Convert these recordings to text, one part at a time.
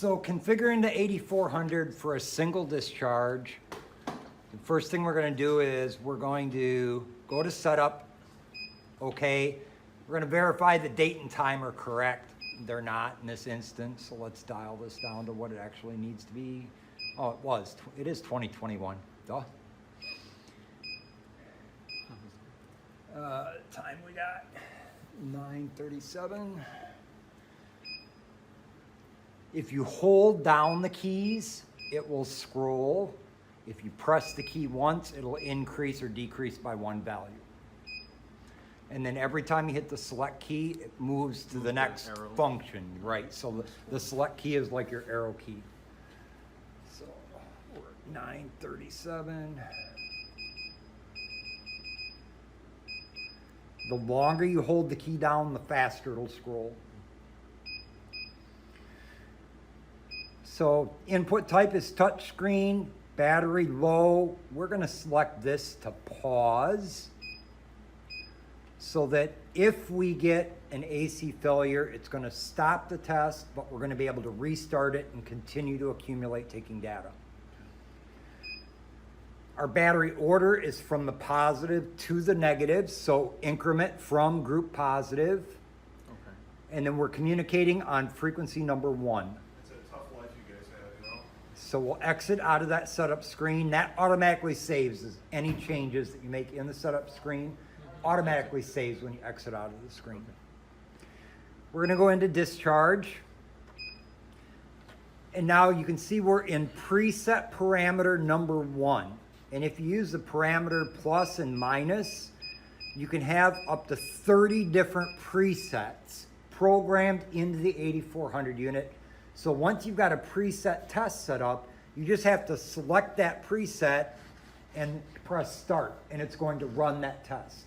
So configuring the 8400 for a single discharge, the first thing we're going to do is we're going to go to setup. Okay, we're going to verify the date and time are correct. They're not in this instance, so let's dial this down to what it actually needs to be. Oh, it is 2021. Duh. Time we got 9:37. If you hold down the keys, it will scroll. If you press the key once, it'll increase or decrease by one value. And then every time you hit the select key, it moves to the next function, right? So the select key is like your arrow key. So we're at 9:37. The longer you hold the key down, the faster it'll scroll. So input type is touch screen, battery low. We're going to select this to pause so that if we get an AC failure, it's going to stop the test, but we're going to be able to restart it and continue to accumulate taking data. Our battery order is from the positive to the negative, so increment from group positive. Okay. And then we're communicating on frequency number 1. It's a tough life you guys have, you know? So we'll exit out of that setup screen. That automatically saves any changes that you make in the setup screen. Automatically saves when you exit out of the screen. We're going to go into discharge. And now you can see we're in preset parameter number 1. And if you use the parameter plus and minus, you can have up to 30 different presets programmed into the 8400 unit. So once you've got a preset test set up, you just have to select that preset and press start, and it's going to run that test.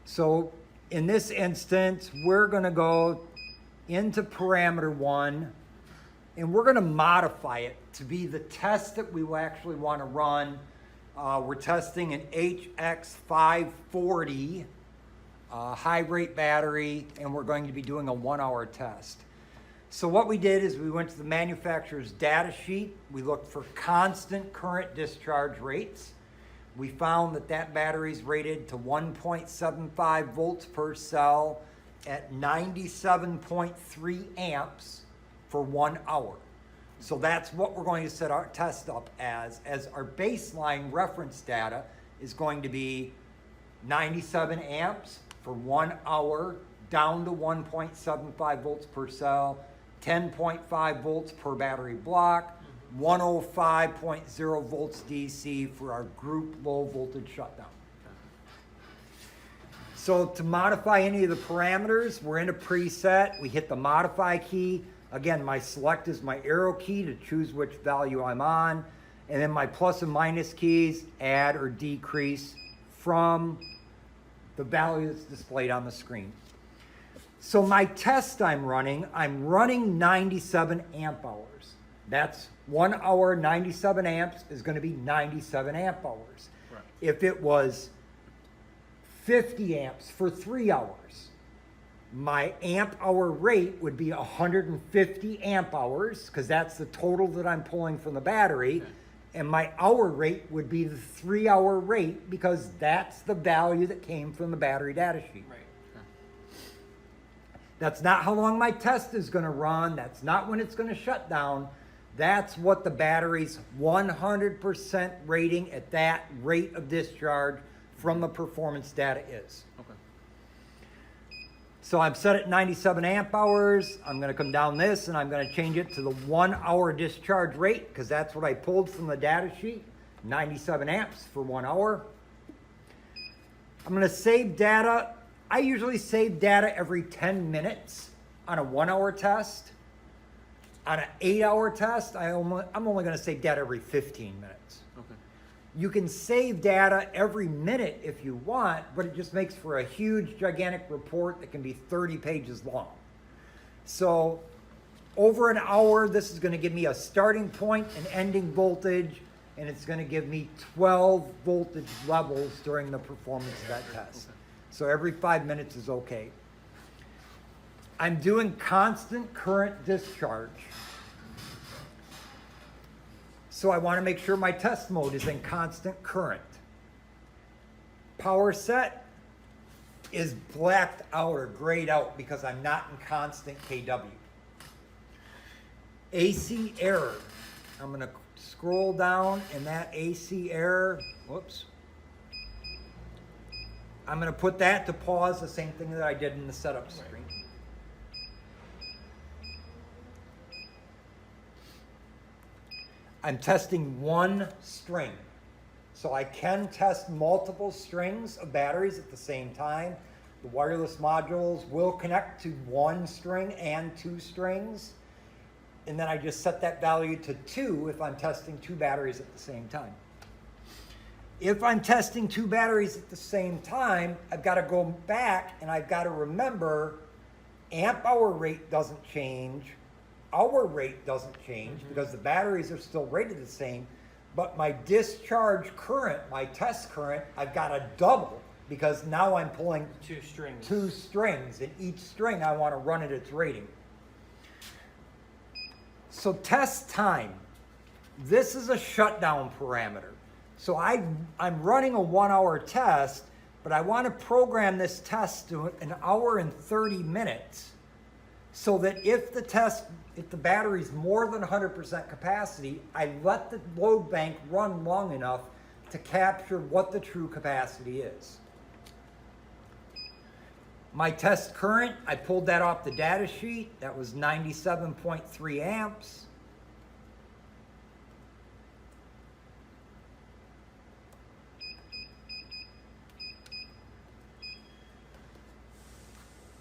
So in this instance, we're going to go into parameter 1, and we're going to modify it to be the test that we will actually want to run. We're testing an HX540 high rate battery, and we're going to be doing a 1-hour test. So what we did is we went to the manufacturer's data sheet. We looked for constant current discharge rates. We found that that battery is rated to 1.75 volts per cell at 97.3 amps for 1 hour. So that's what we're going to set our test up as our baseline reference data is going to be 97 amps for 1 hour down to 1.75 volts per cell, 10.5 volts per battery block, 105.0 volts DC for our group low voltage shutdown. So to modify any of the parameters, we're in a preset. We hit the modify key. Again, my select is my arrow key to choose which value I'm on. And then my plus and minus keys add or decrease from the value that's displayed on the screen. So my test I'm running 97 amp hours. That's 1 hour, 97 amps is going to be 97 amp hours. Right. If it was 50 amps for 3 hours, my amp hour rate would be 150 amp hours, because that's the total that I'm pulling from the battery. Okay. And my hour rate would be the 3 hour rate, because that's the value that came from the battery data sheet. Right. Okay. That's not how long my test is going to run. That's not when it's going to shut down. That's what the battery's 100% rating at that rate of discharge from the performance data is. Okay. So I'm set at 97 amp hours. I'm going to come down this and I'm going to change it to the 1 hour discharge rate, because that's what I pulled from the data sheet, 97 amps for 1 hour. I'm going to save data. I usually save data every 10 minutes on a 1 hour test. On an 8 hour test, I'm only going to save data every 15 minutes. Okay. You can save data every minute if you want, but it just makes for a huge, gigantic report that can be 30 pages long. So over an hour, this is going to give me a starting point, an ending voltage, and it's going to give me 12 voltage levels during the performance of that test. Okay. So every 5 minutes is okay. I'm doing constant current discharge. So I want to make sure my test mode is in constant current. Power set is blacked out or grayed out because I'm not in constant kW. AC error. I'm going to scroll down, and that AC error, whoops. I'm going to put that to pause, the same thing that I did in the setup screen. I'm testing one string. So I can test multiple strings of batteries at the same time. The wireless modules will connect to one string and two strings. And then I just set that value to 2 if I'm testing two batteries at the same time. If I'm testing two batteries at the same time, I've got to go back and I've got to remember amp hour rate doesn't change, hour rate doesn't change because the batteries are still rated the same, but my discharge current, my test current, I've got to double because now I'm pulling two strings, and each string I want to run at its rating. So test time, this is a shutdown parameter. So I'm running a 1 hour test, but I want to program this test to an hour and 30 minutes so that if the battery's more than 100% capacity, I let the load bank run long enough to capture what the true capacity is. My test current, I pulled that off the data sheet. That was 97.3 amps.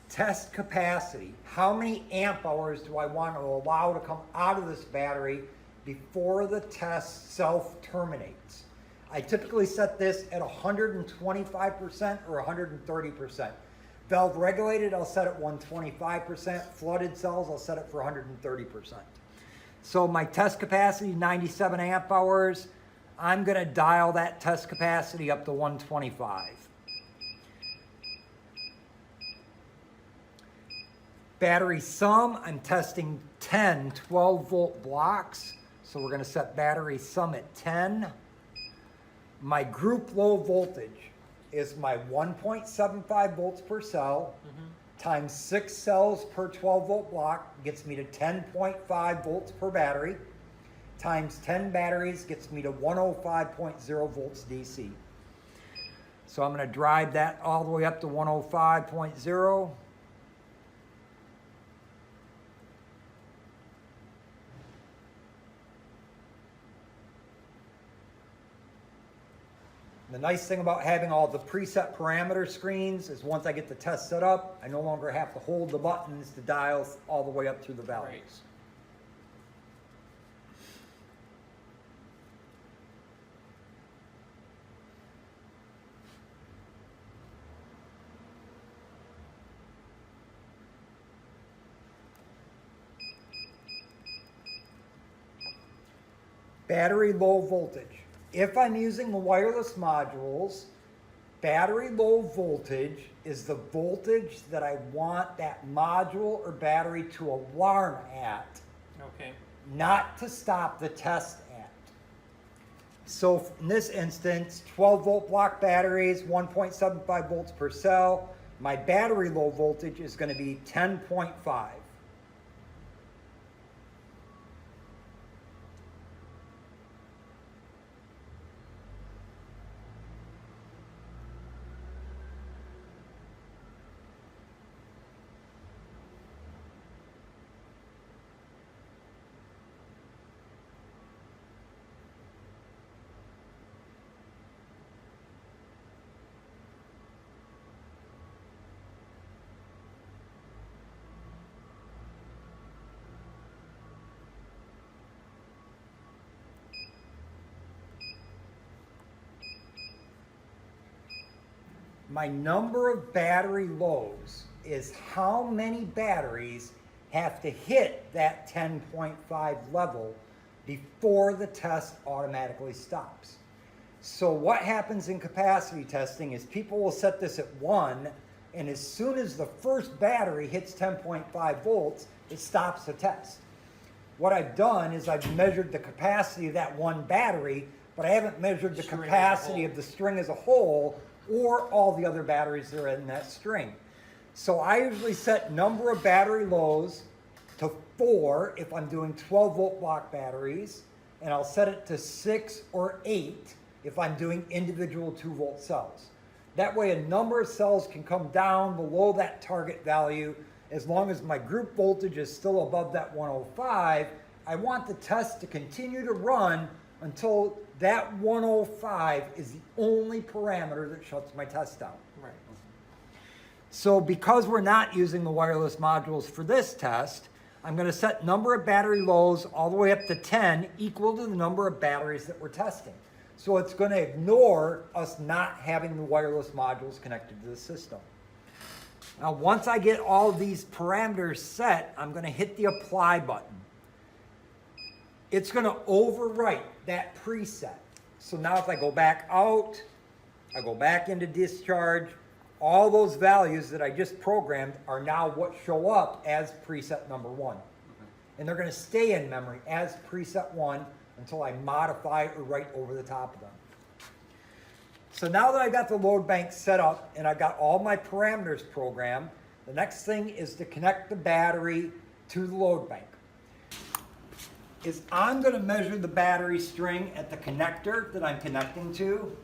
Test capacity. How many amp hours do I want to allow to come out of this battery before the test self-terminates? I typically set this at 125% or 130%. Valve regulated, I'll set it 125%. Flooded cells, I'll set it for 130%. So my test capacity, 97 amp hours. I'm going to dial that test capacity up to 125. Battery sum, I'm testing 10 12-volt blocks. So we're going to set battery sum at 10. My group low voltage is my 1.75 volts per cell times 6 cells per 12-volt block gets me to 10.5 volts per battery times 10 batteries gets me to 105.0 volts DC. So I'm going to drive that all the way up to 105.0. The nice thing about having all the preset parameter screens is once I get the test set up, I no longer have to hold the buttons to dial all the way up through the values. Right. Battery low voltage. If I'm using the wireless modules, battery low voltage is the voltage that I want that module or battery to alarm at, not to stop the test at. So in this instance, 12-volt block batteries, 1.75 volts per cell. My battery low voltage is going to be 10.5. My number of battery lows is how many batteries have to hit that 10.5 level before the test automatically stops. So what happens in capacity testing is people will set this at 1, And as soon as the first battery hits 10.5 volts, it stops the test. What I've done is I've measured the capacity of that one battery, but I haven't measured the capacity of the string as a whole or all the other batteries that are in that string. So I usually set number of battery lows to 4 if I'm doing 12 volt block batteries, and I'll set it to 6 or 8 if I'm doing individual 2 volt cells. That way a number of cells can come down below that target value. As long as my group voltage is still above that 105, I want the test to continue to run until that 105 is the only parameter that shuts my test down. Right. So because we're not using the wireless modules for this test, I'm going to set number of battery lows all the way up to 10 equal to the number of batteries that we're testing. So it's going to ignore us not having the wireless modules connected to the system. Now, once I get all of these parameters set, I'm going to hit the apply button. It's going to overwrite that preset. So now if I go back out, I go back into discharge, all those values that I just programmed are now what show up as preset number 1. And they're going to stay in memory as preset 1 until I modify or write over the top of them. So now that I've got the load bank set up and I've got all my parameters programmed, the next thing is to connect the battery to the load bank. I'm going to measure the battery string at the connector that I'm connecting to.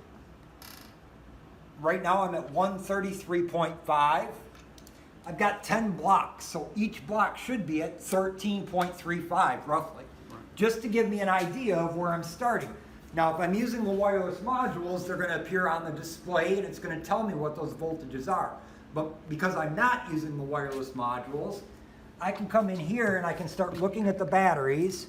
Right now I'm at 133.5. I've got 10 blocks, so each block should be at 13.35 roughly, just to give me an idea of where I'm starting. Now, if I'm using the wireless modules, they're going to appear on the display and it's going to tell me what those voltages are. But because I'm not using the wireless modules, I can come in here and I can start looking at the batteries,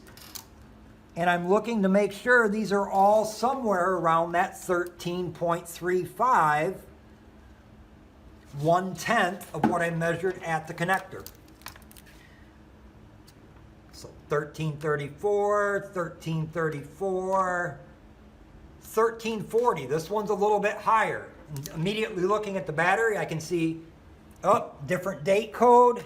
and I'm looking to make sure these are all somewhere around that 13.35, 1/10 of what I measured at the connector. So 1334, 1334, 1340. This one's a little bit higher. And immediately looking at the battery, I can see, oh, different date code.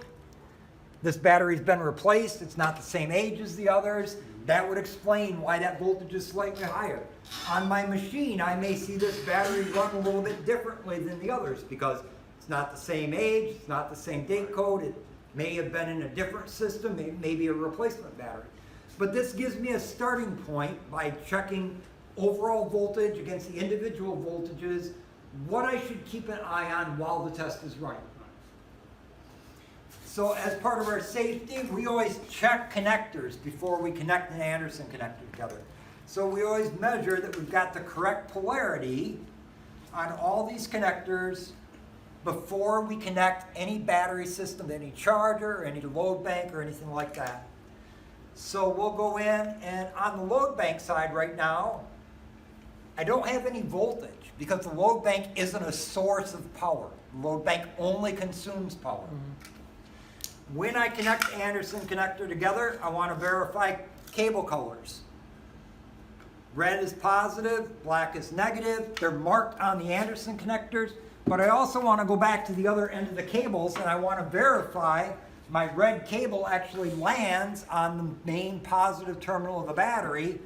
This battery's been replaced. It's not the same age as the others. That would explain why that voltage is slightly higher. On my machine, I may see this battery run a little bit differently than the others because it's not the same age, it's not the same date code, it may have been in a different system, it may be a replacement battery. But this gives me a starting point by checking overall voltage against the individual voltages, what I should keep an eye on while the test is running. So as part of our safety, we always check connectors before we connect an Anderson connector together. So we always measure that we've got the correct polarity on all these connectors before we connect any battery system to any charger or any load bank or anything like that. So we'll go in, and on the load bank side right now, I don't have any voltage because the load bank isn't a source of power. The load bank only consumes power. When I connect the Anderson connector together, I want to verify cable colors. Red is positive, black is negative. They're marked on the Anderson connectors, but I also want to go back to the other end of the cables and I want to verify my red cable actually lands on the main positive terminal of the battery.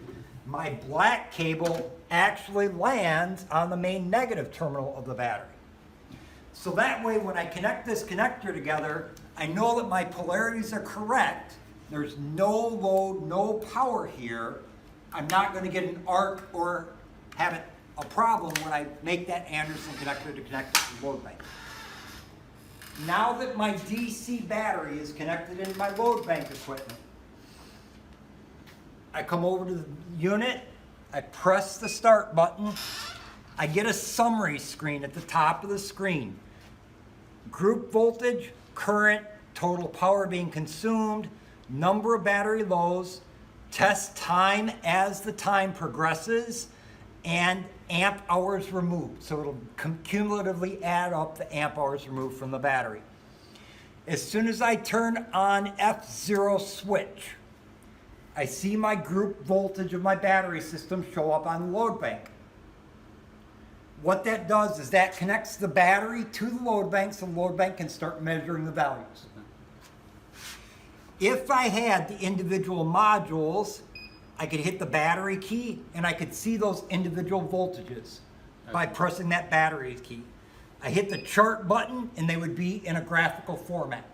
My black cable actually lands on the main negative terminal of the battery. So that way when I connect this connector together, I know that my polarities are correct. There's no load, no power here. I'm not going to get an arc or have a problem when I make that Anderson connector to connect to the load bank. Now that my DC battery is connected into my load bank equipment, I come over to the unit, I press the start button, I get a summary screen at the top of the screen. Group voltage, current, total power being consumed, number of battery lows, test time as the time progresses, and amp hours removed. So it'll cumulatively add up the amp hours removed from the battery. As soon as I turn on F0 switch, I see my group voltage of my battery system show up on the load bank. What that does is that connects the battery to the load bank so the load bank can start measuring the values. If I had the individual modules, I could hit the battery key and I could see those individual voltages by pressing that battery key. I hit the chart button and they would be in a graphical format.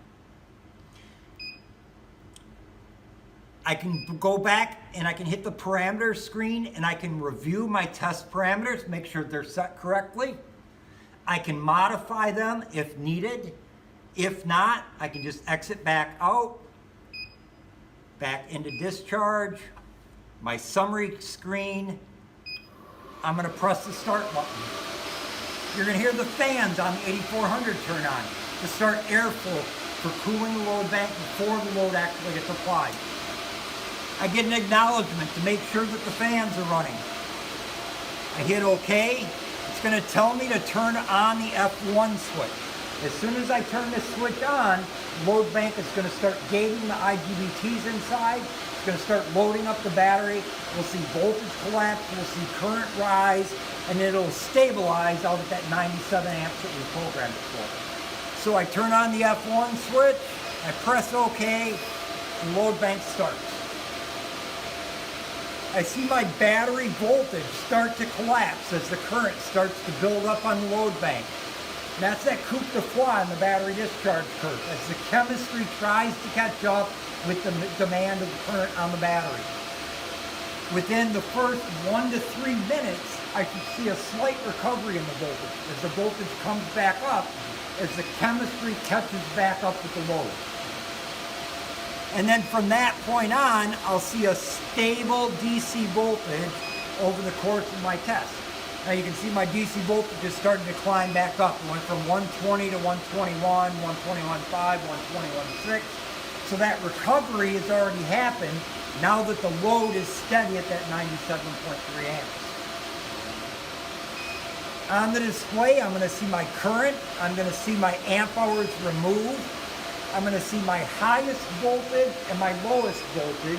I can go back and I can hit the parameters screen and I can review my test parameters, make sure they're set correctly. I can modify them if needed. If not, I can just exit back out, back into discharge, my summary screen. I'm gonna press the start button. You're gonna hear the fans on the 8400 turn on to start airflow for cooling the load bank before the load actually gets applied. I get an acknowledgement to make sure that the fans are running. I hit OK. It's going to tell me to turn on the F1 switch. As soon as I turn this switch on, load bank is going to start gating the IGBTs inside. It's going to start loading up the battery. We'll see voltage collapse. We'll see current rise. And it'll stabilize out at that 97 amps that we programmed it for. So I turn on the F1 switch. I press OK. And load bank starts. I see my battery voltage start to collapse as the current starts to build up on the load bank. And that's that coupe de foie in the battery discharge curve as the chemistry tries to catch up with the demand of the current on the battery. Within the first 1 to 3 minutes, I should see a slight recovery in the voltage as the voltage comes back up as the chemistry catches back up with the load. And then from that point on, I'll see a stable DC voltage over the course of my test. Now you can see my DC voltage is starting to climb back up. It went from 120 to 121, 121.5, 121.6. So that recovery has already happened now that the load is steady at that 97.3 amps. On the display, I'm going to see my current. I'm going to see my amp hours removed. I'm going to see my highest voltage and my lowest voltage,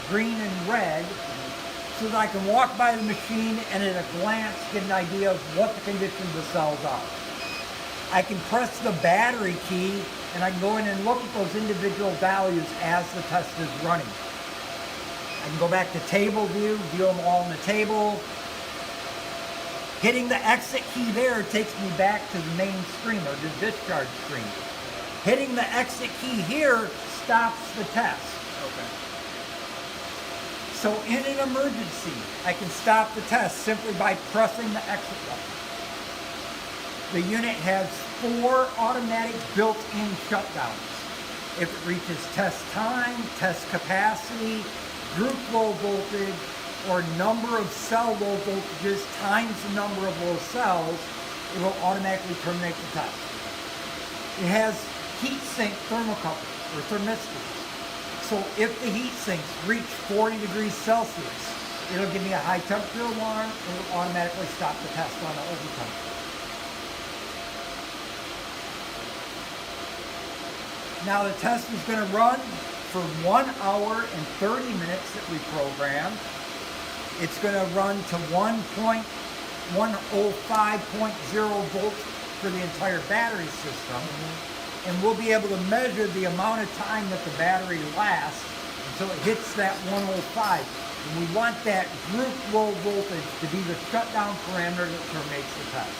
green and red, so that I can walk by the machine and at a glance get an idea of what the condition of the cells are. I can press the battery key and I can go in and look at those individual values as the test is running. I can go back to table view them all in the table. Hitting the exit key there takes me back to the main screen or the discharge screen. Hitting the exit key here stops the test. Okay. So in an emergency, I can stop the test simply by pressing the exit button. The unit has 4 automatic built-in shutdowns. If it reaches test time, test capacity, group low voltage, or number of cell low voltages times the number of low cells, it will automatically terminate the test. It has heat sink thermocouples or thermistors. So if the heat sinks reach 40 degrees Celsius, it'll give me a high temperature alarm and it'll automatically stop the test on the overtemperature. Now the test is going to run for 1 hour and 30 minutes that we programmed. It's going to run to 1.105.0 volts for the entire battery system. And we'll be able to measure the amount of time that the battery lasts until it hits that 105. And we want that group low voltage to be the shutdown parameter that terminates the test.